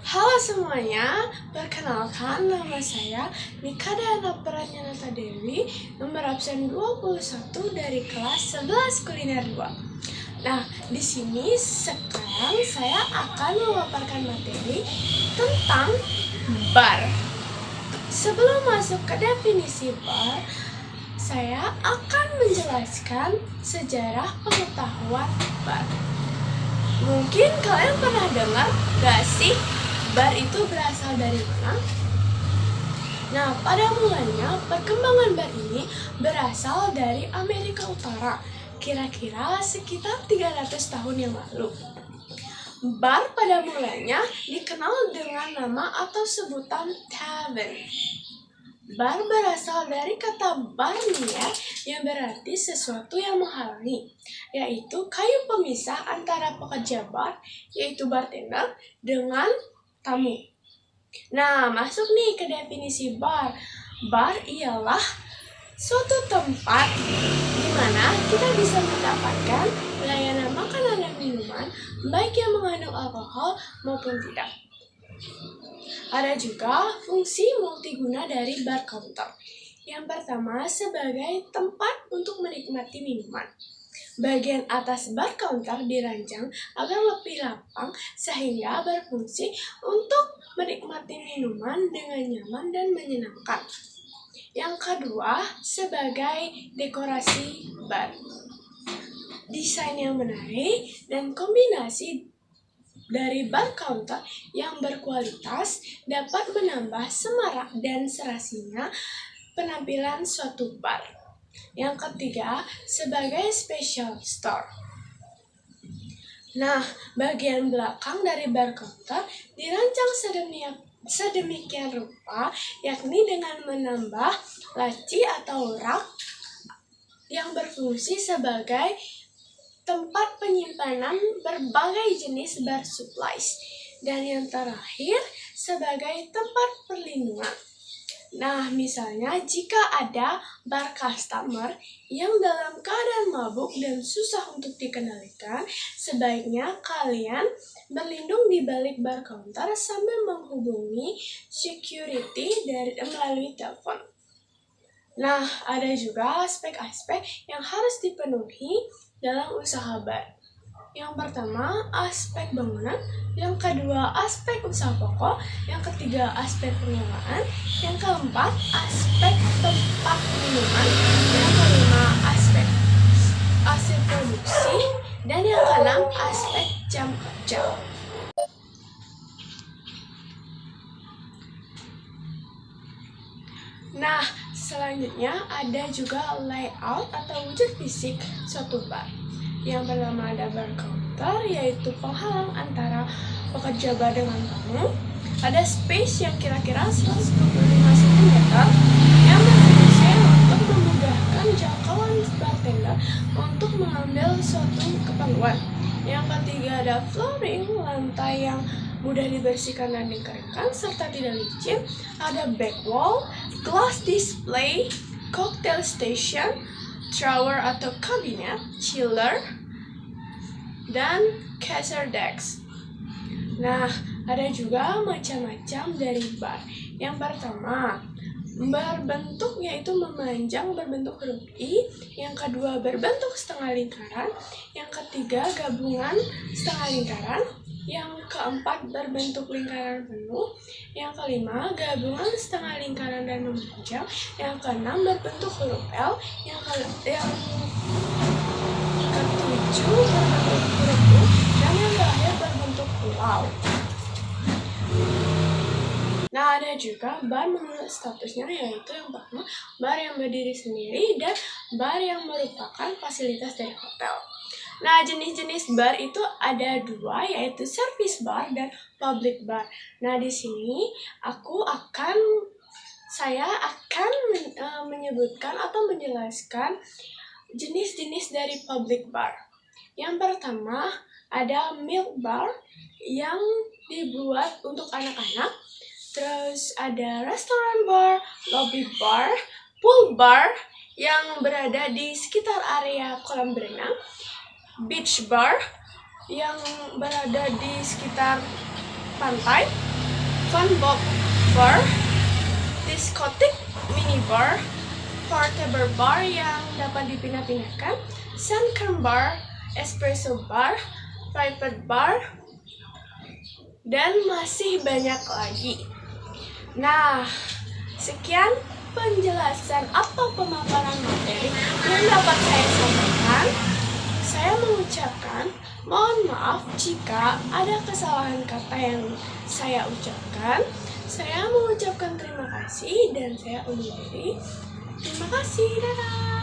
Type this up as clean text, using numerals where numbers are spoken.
Halo semuanya, perkenalkan nama saya Nika Dana Pranyanata Dewi, nomor absen 21 dari kelas 11 kuliner 2. Nah, di sini sekarang saya akan memaparkan materi tentang bar. Sebelum masuk ke definisi bar, saya akan menjelaskan sejarah pengetahuan bar. Mungkin kalian pernah dengar gak sih bar itu berasal dari mana? Nah, pada mulanya perkembangan bar ini berasal dari Amerika Utara, kira-kira sekitar 300 tahun yang lalu. Bar pada mulanya dikenal dengan nama atau sebutan tavern. Bar berasal dari kata barnier yang berarti sesuatu yang menghalangi, yaitu kayu pemisah antara pekerja bar, yaitu bartender, dengan tamu. Nah, masuk nih ke definisi bar. Bar ialah suatu tempat di mana kita bisa mendapatkan layanan makanan dan minuman, baik yang mengandung alkohol maupun tidak. Ada juga fungsi multiguna dari bar counter. Yang pertama, sebagai tempat untuk menikmati minuman. Bagian atas bar counter dirancang agar lebih lapang sehingga berfungsi untuk menikmati minuman dengan nyaman dan menyenangkan. Yang kedua, sebagai dekorasi bar. Desain yang menarik dan kombinasi dari bar counter yang berkualitas dapat menambah semarak dan serasinya penampilan suatu bar. Yang ketiga, sebagai special store. Nah, bagian belakang dari bar counter dirancang sedemikian rupa, yakni dengan menambah laci atau rak yang berfungsi sebagai tempat penyimpanan berbagai jenis bar supplies. Dan yang terakhir, sebagai tempat perlindungan. Nah, misalnya jika ada bar customer yang dalam keadaan mabuk dan susah untuk dikendalikan, sebaiknya kalian berlindung di balik bar counter sambil menghubungi security melalui telepon. Nah, ada juga aspek-aspek yang harus dipenuhi dalam usaha bar. Yang pertama, aspek bangunan. Yang kedua, aspek usaha pokok. Yang ketiga, aspek pengelolaan. Yang keempat, aspek tempat minuman. Yang kelima, aspek produksi. Dan yang keenam, aspek jam kerja. Nah, selanjutnya ada juga layout atau wujud fisik suatu bar. Yang pertama ada bar counter, yaitu penghalang antara pekerja bar dengan tamu. Ada space yang kira-kira 125 cm yang berfungsi untuk memudahkan jangkauan bartender untuk mengambil suatu keperluan. Yang ketiga ada flooring, lantai yang mudah dibersihkan dan dikeringkan serta tidak licin. Ada back wall, glass display, cocktail station, drawer atau kabinet, chiller, dan cashier desk. Nah, ada juga macam-macam dari bar. Yang pertama, berbentuk yaitu memanjang berbentuk huruf I. Yang kedua, berbentuk setengah lingkaran. Yang ketiga, gabungan setengah lingkaran. Yang keempat, berbentuk lingkaran penuh. Yang kelima, gabungan setengah lingkaran dan memanjang. Yang keenam, berbentuk huruf L. Yang ketujuh, berbentuk huruf U. Dan yang terakhir, berbentuk pulau. Nah, ada juga bar menurut statusnya, yaitu yang pertama, bar yang berdiri sendiri dan bar yang merupakan fasilitas dari hotel. Nah, jenis-jenis bar itu ada dua, yaitu service bar dan public bar. Nah, di sini saya akan menyebutkan atau menjelaskan jenis-jenis dari public bar. Yang pertama, ada milk bar yang dibuat untuk anak-anak. Terus ada restoran bar, lobby bar, pool bar yang berada di sekitar area kolam berenang. beach bar yang berada di sekitar pantai, fun box bar, diskotik mini bar, portable bar yang dapat dipindah-pindahkan, sunken bar, espresso bar, private bar, dan masih banyak lagi. Nah, sekian penjelasan atau pemaparan materi yang dapat saya sampaikan. Saya mengucapkan mohon maaf jika ada kesalahan kata yang saya ucapkan. Saya mengucapkan terima kasih dan saya undur diri. Terima kasih, dadah.